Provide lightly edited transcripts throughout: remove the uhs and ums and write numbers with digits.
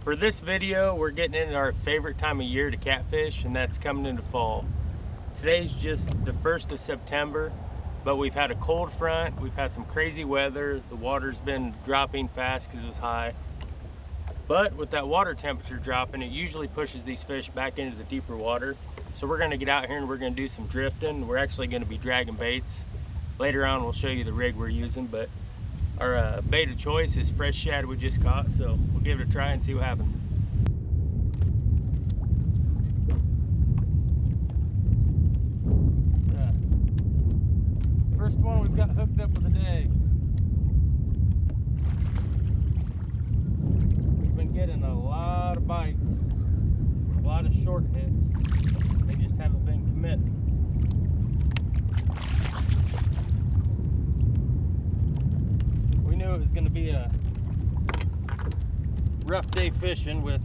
For this video, we're getting into our favorite time of year to catfish, and that's coming into fall. Today's just the 1st of September, but we've had a cold front, we've had some crazy weather, the water's been dropping fast because it was high. But with that water temperature dropping, it usually pushes these fish back into the deeper water. So we're gonna get out here and we're gonna do some drifting. We're actually gonna be dragging baits. Later on, we'll show you the rig we're using, but our bait of choice is fresh shad we just caught, so we'll give it a try and see what happens. First one we've got hooked up with the day. We've been getting a lot of bites, a lot of short hits. They just haven't been committing. We knew it was going to be a rough day fishing with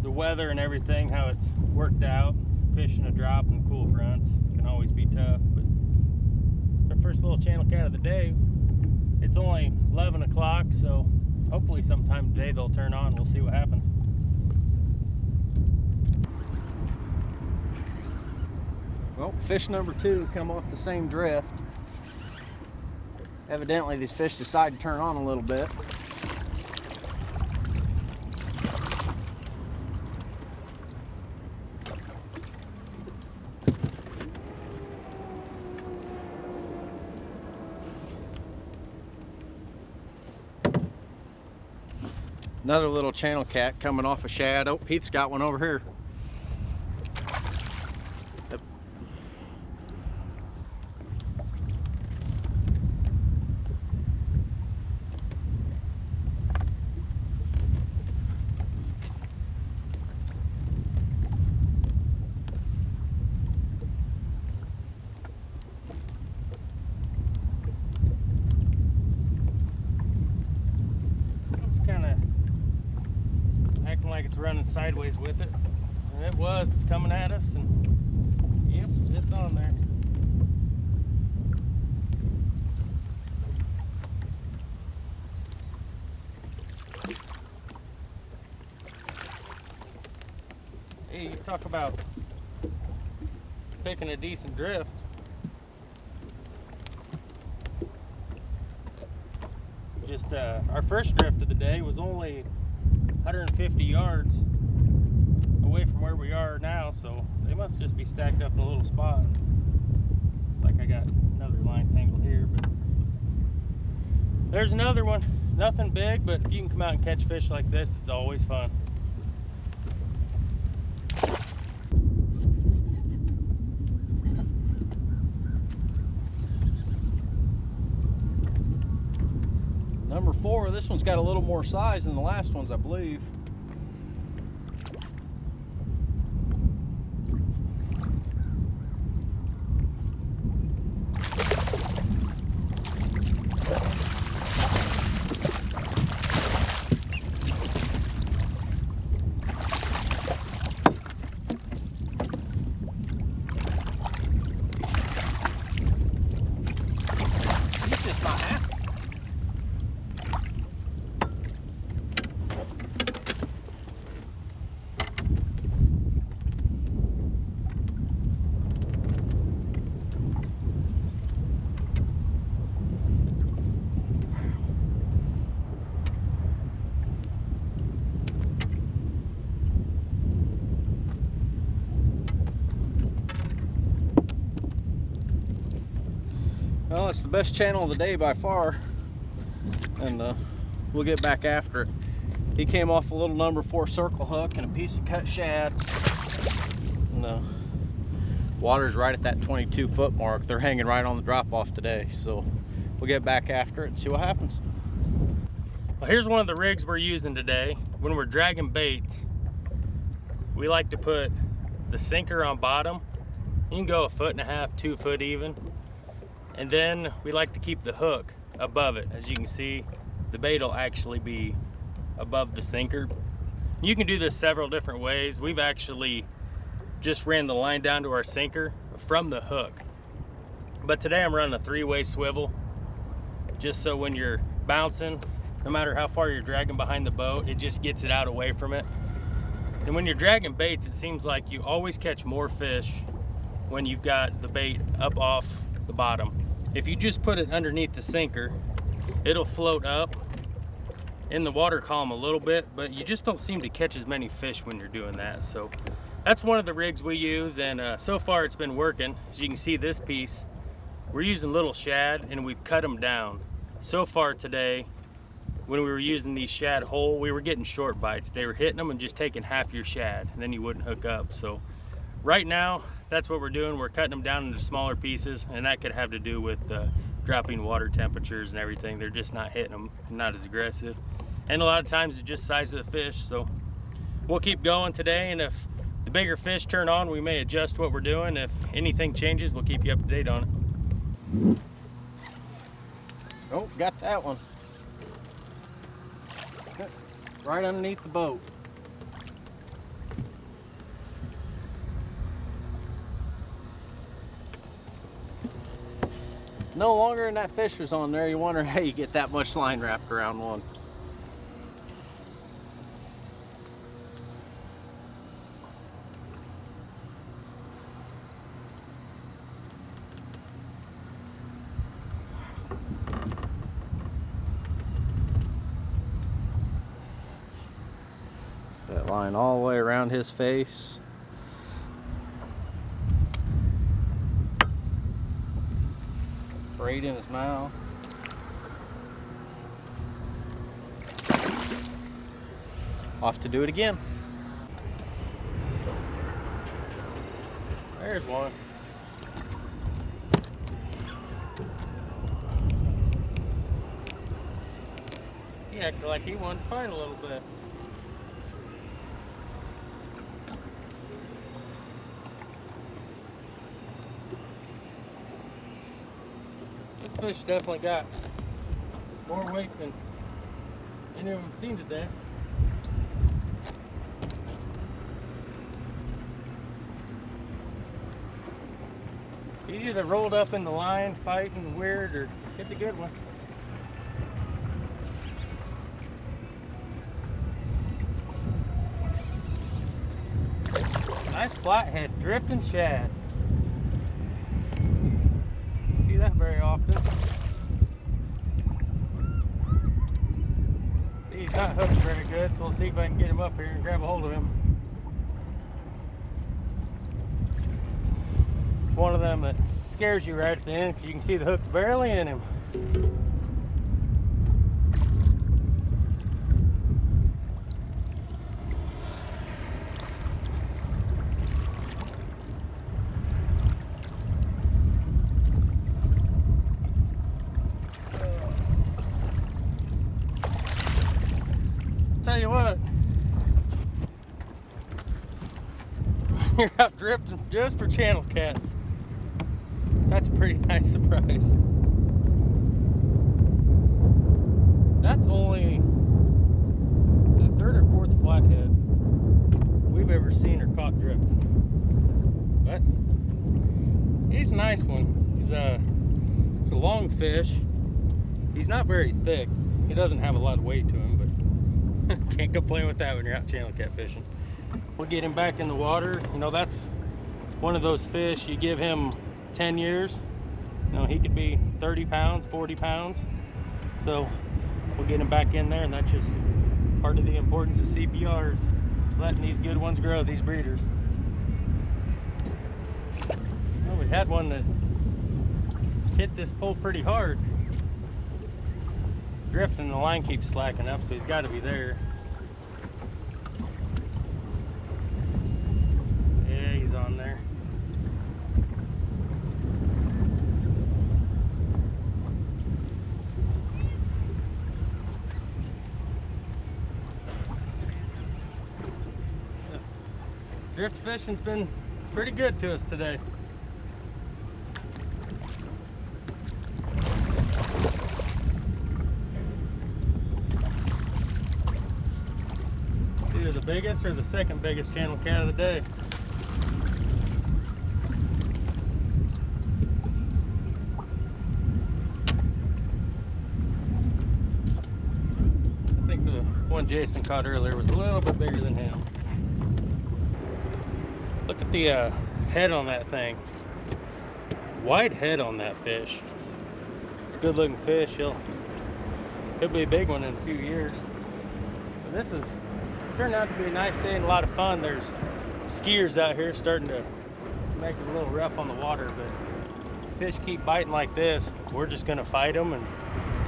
the weather and everything, how it's worked out. Fishing a drop and cool fronts can always be tough, but our first little channel cat of the day. It's only 11 o'clock, so hopefully sometime today they'll turn on. We'll see what happens. Well, fish number 2 come off the same drift. Evidently these fish decide to turn on a little bit. Another little channel cat coming off a shad. Oh, Pete's got one over here. Yep. Like it's running sideways with it, and it was. It's coming at us, and yep, it's on there. Hey, you talk about picking a decent drift. Just our first drift of the day was only 150 yards away from where we are now, so they must just be stacked up in a little spot. It's like I got another line tangled here, but there's another one. Nothing big, but if you can come out and catch fish like this, it's always fun. Number 4, this one's got a little more size than the last ones, I believe. It's just not happening. Well, it's the best channel of the day by far, and we'll get back after it. He came off a little number 4 circle hook and a piece of cut shad, and the water's right at that 22-foot mark. They're hanging right on the drop-off today, so we'll get back after it and see what happens. Well, here's one of the rigs we're using today. When we're dragging baits, we like to put the sinker on bottom. You can go 1.5 feet, 2 foot even. And then we like to keep the hook above it. As you can see, the bait will actually be above the sinker. You can do this several different ways. We've actually just ran the line down to our sinker from the hook. But today I'm running a 3-way swivel, just so when you're bouncing, no matter how far you're dragging behind the boat, it just gets it out away from it. And when you're dragging baits, it seems like you always catch more fish when you've got the bait up off the bottom. If you just put it underneath the sinker, it'll float up in the water column a little bit, but you just don't seem to catch as many fish when you're doing that. So that's one of the rigs we use, and so far it's been working. As you can see, this piece, we're using little shad and we've cut them down. So far today, when we were using these shad whole, we were getting short bites. They were hitting them and just taking half your shad, and then you wouldn't hook up. So right now, that's what we're doing. We're cutting them down into smaller pieces, and that could have to do with dropping water temperatures and everything. They're just not hitting them, not as aggressive. And a lot of times it's just size of the fish. So we'll keep going today, and if the bigger fish turn on, we may adjust what we're doing. If anything changes, we'll keep you up to date on it. Oh, got that one. Right underneath the boat. No longer than that fish was on there, you wonder how you get that much line wrapped around one. That line all the way around his face. Right in his mouth. Off to do it again. There's one. He acted like he wanted to fight a little bit. This fish definitely got more weight than any of them seen today. He's either rolled up in the line fighting weird or hit the good one. Nice flathead, drifting shad. See that very often. See, he's not hooked very good, so we'll see if I can get him up here and grab a hold of him. It's one of them that scares you right at the end because you can see the hook's barely in him. Tell you what, you're out drifting just for channel cats. That's a pretty nice surprise. That's only the third or fourth flathead we've ever seen or caught drifting. But he's a nice one. It's a long fish. He's not very thick. He doesn't have a lot of weight to him, but can't complain with that when you're out channel catfishing. We'll get him back in the water. You know, that's one of those fish, you give him 10 years, you know, he could be 30 pounds, 40 pounds. So we'll get him back in there, and that's just part of the importance of CPRs, letting these good ones grow, these breeders. Well, we had one that hit this pole pretty hard. Drifting, the line keeps slacking up, so he's got to be there. Yeah, he's on there. Drift fishing's been pretty good to us today. Either the biggest or the second biggest channel cat of the day. one Jason caught earlier was a little bit bigger than him. Look at the head on that thing. Wide head on that fish. It's a good looking fish. He'll be a big one in a few years. But this has turned out to be a nice day and a lot of fun. There's skiers out here starting to make it a little rough on the water, but fish keep biting like this, we're just gonna fight them and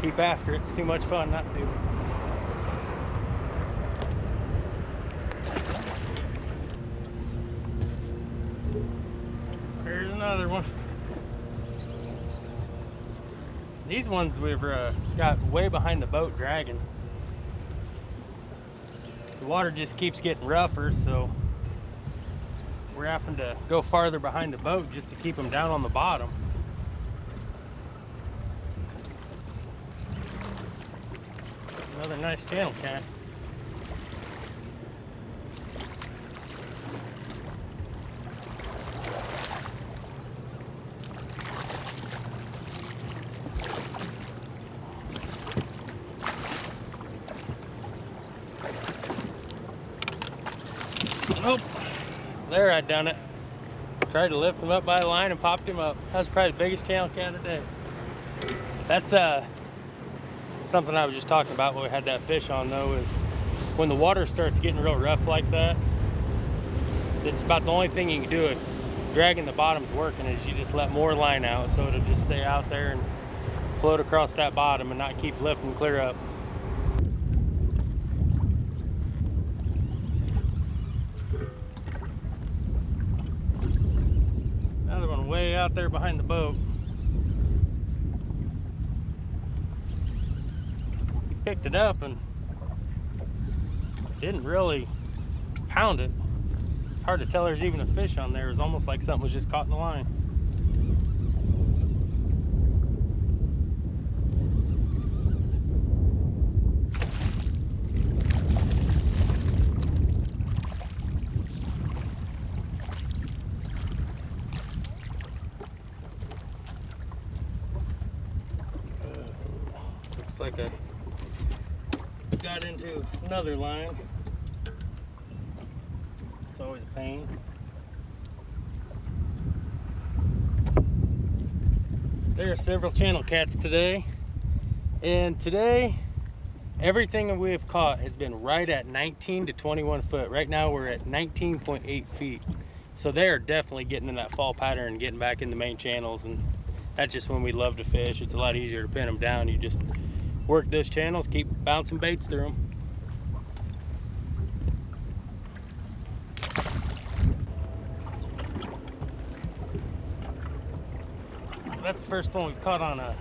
keep after it. It's too much fun not to. Here's another one. These ones we've got way behind the boat dragging. The water just keeps getting rougher, so we're having to go farther behind the boat just to keep them down on the bottom. Another nice channel cat. Nope. There, I done it. Tried to lift him up by the line and popped him up. That was probably the biggest channel cat of the day. That's something I was just talking about when we had that fish on, though, is when the water starts getting real rough like that, it's about the only thing you can do if dragging the bottom's working is you just let more line out so it'll just stay out there and float across that bottom and not keep lifting clear up. Another one way out there behind the boat. He picked it up and didn't really pound it. It's hard to tell there's even a fish on there. It's almost like something was just caught in the line. Looks like I got into another line. It's always a pain. There are several channel cats today, and today everything we've caught has been right at 19 to 21 foot. Right now we're at 19.8 feet. So they're definitely getting in that fall pattern and getting back in the main channels, and that's just when we love to fish. It's a lot easier to pin them down. You just work those channels, keep bouncing baits through them. That's the first one we've caught on a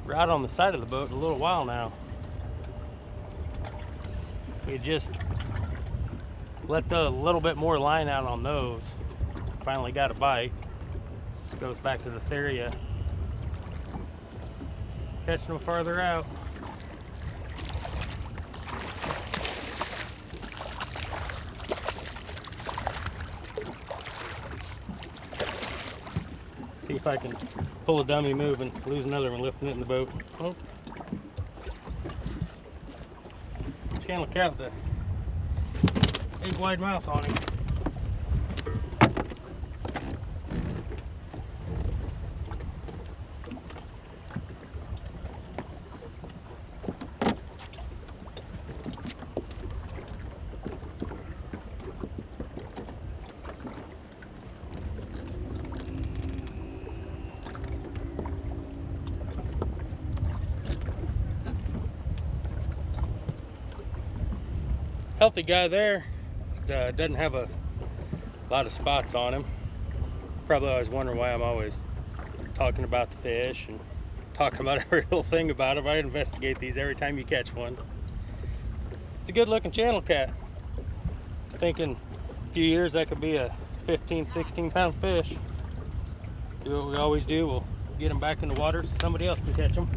right on the side of the boat in a little while now. We just let a little bit more line out on those. Finally got a bite. Goes back to the theory of catching them farther out. See if I can pull a dummy move and lose another one lifting it in the boat. Oh. Channel cat with a big wide mouth on him. Healthy guy there. Doesn't have a lot of spots on him. Probably always wondering why I'm always talking about the fish and talking about every little thing about them. I investigate these every time you catch one. It's a good looking channel cat. Thinking a few years that could be a 15, 16 pound fish. Do what we always do. We'll get them back in the water so somebody else can catch them.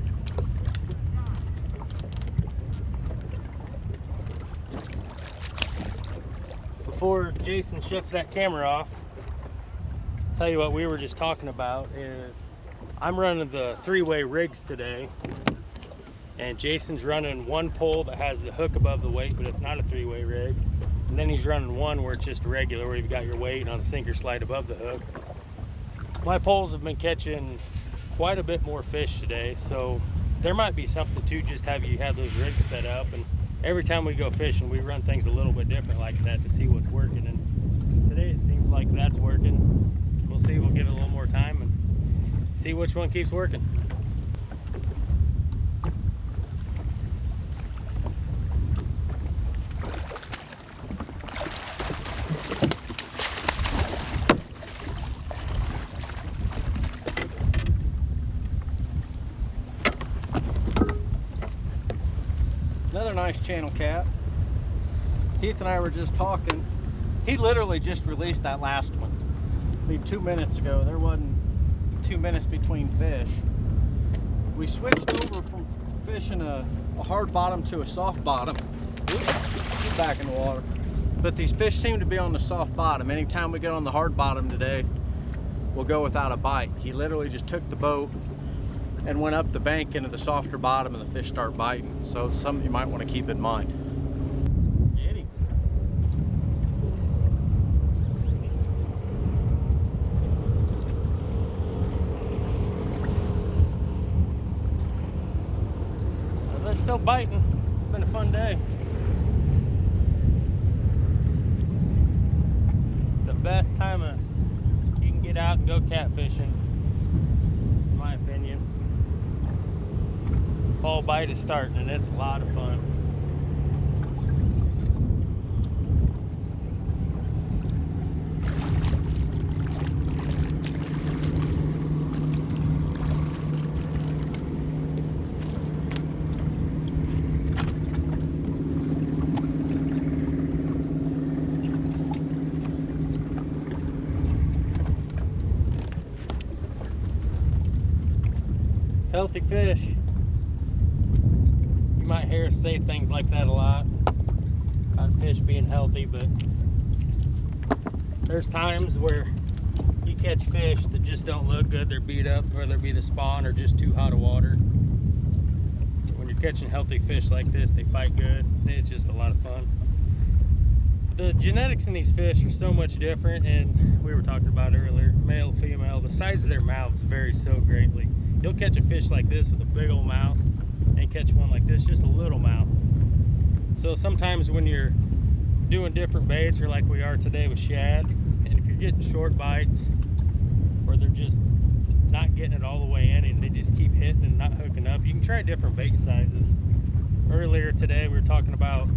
Before Jason shuts that camera off, I'll tell you what we were just talking about is I'm running the 3-way rigs today, And Jason's running one pole that has the hook above the weight, but it's not a 3-way rig. And then he's running one where it's just regular, where you've got your weight on a sinker slide above the hook. My poles have been catching quite a bit more fish today, so there might be something to just have you have those rigs set up. And every time we go fishing, we run things a little bit different like that to see what's working. And today it seems like that's working. We'll see, we'll give it a little more time and see which one keeps working. Another nice channel cat. Heath and I were just talking. He literally just released that last one. I mean, 2 minutes ago. There wasn't 2 minutes between fish. We switched over from fishing a hard bottom to a soft bottom. Oops, back in the water. But these fish seem to be on the soft bottom. Anytime we get on the hard bottom today, we'll go without a bite. He literally just took the boat and went up the bank into the softer bottom, and the fish start biting. So it's something you might want to keep in mind. Get him. Well, they're still biting. It's been a fun day. It's the best time you can get out and go catfishing, in my opinion. Fall bite is starting, and it's a lot of fun. Healthy fish. You might hear us say things like that a lot about fish being healthy, but there's times where you catch fish that just don't look good. They're beat up, whether it be the spawn or just too hot of water. When you're catching healthy fish like this, they fight good. It's just a lot of fun. The genetics in these fish are so much different, and we were talking about earlier, male, female, the size of their mouths vary so greatly. You'll catch a fish like this with a big old mouth, and catch one like this, just a little mouth. So sometimes when you're doing different baits, or like we are today with shad, and if you're getting short bites, or they're just not getting it all the way in and they just keep hitting and not hooking up, you can try different bait sizes. Earlier today we were talking about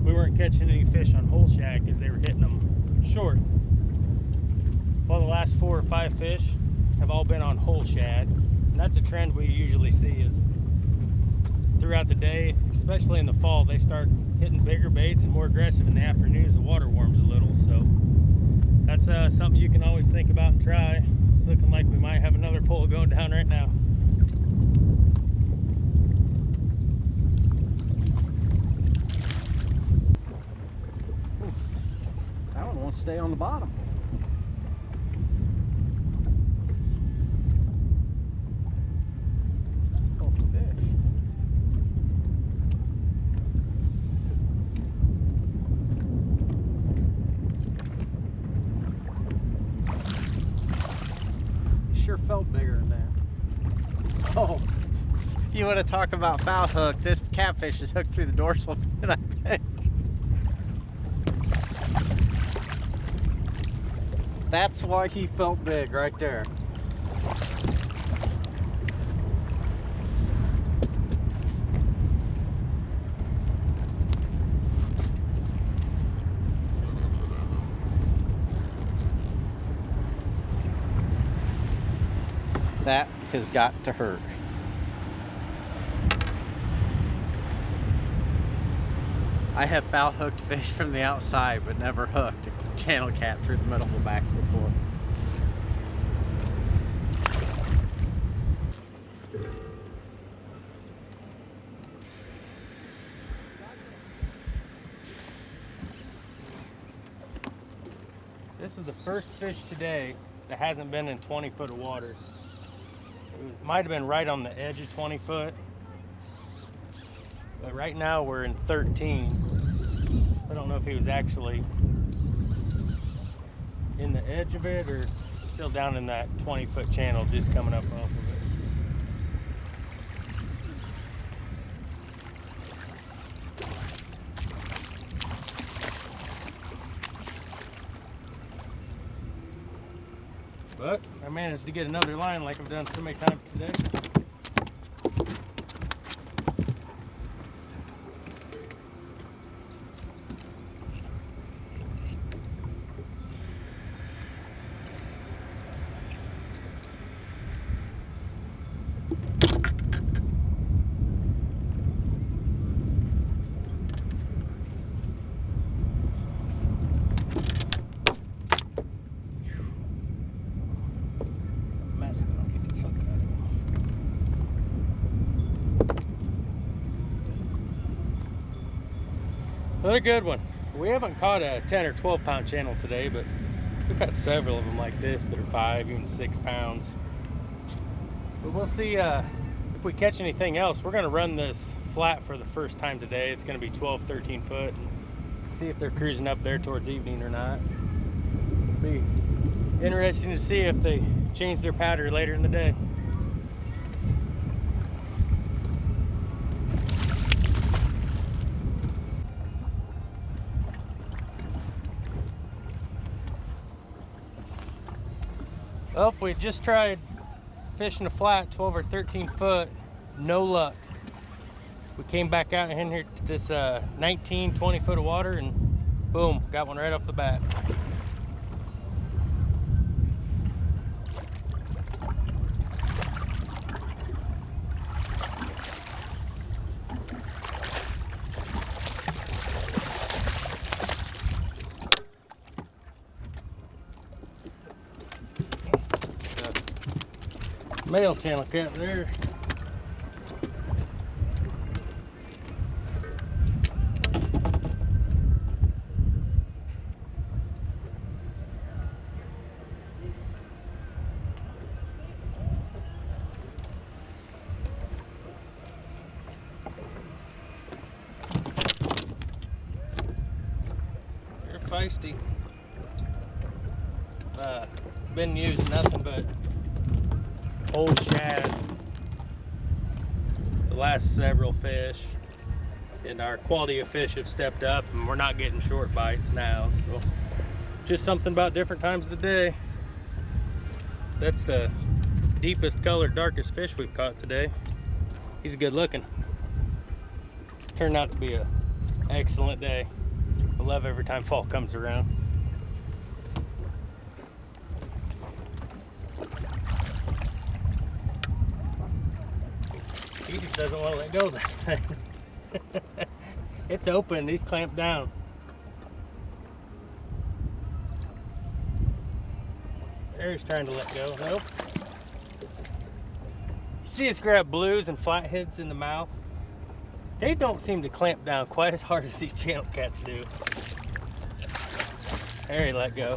we weren't catching any fish on whole shad because they were hitting them short. Well, the last 4 or 5 fish have all been on whole shad, and that's a trend we usually see is throughout the day, especially in the fall, they start hitting bigger baits and more aggressive in the afternoons. The water warms a little, so that's something you can always think about and try. It's looking like we might have another pole going down right now. That one wants to stay on the bottom. Sure felt bigger than that. Oh, you want to talk about foul hook? This catfish is hooked through the dorsal fin, I think. That's why he felt big right there. That has got to hurt. I have foul hooked fish from the outside, but never hooked a channel cat through the middle of the back before. This is the first fish today that hasn't been in 20 foot of water. It might have been right on the edge of 20 foot. But right now we're in 13. I don't know if he was actually in the edge of it or still down in that 20-foot channel just coming up off of it. But I managed to get another line like I've done so many times today. Another good one. We haven't caught a 10 or 12 pound channel today, but we've had several of them like this that are 5, even 6 pounds. But we'll see if we catch anything else. We're gonna run this flat for the first time today. It's gonna be 12, 13 foot and see if they're cruising up there towards evening or not. Be interesting to see if they change their pattern later in the day. Oh, we just tried fishing a flat 12 or 13 foot, no luck. We came back out in here to this 19, 20 foot of water and boom, got one right off the bat. Male channel cat there. They're feisty. Been using nothing but old shad the last several fish, and our quality of fish have stepped up and we're not getting short bites now, so just something about different times of the day. That's the deepest colored, darkest fish we've caught today. He's good looking. Turned out to be an excellent day. I love every time fall comes around. He just doesn't want to let go of that thing. It's open, he's clamped down. There he's trying to let go. Nope. You see us grab blues and flatheads in the mouth? They don't seem to clamp down quite as hard as these channel cats do. There he let go.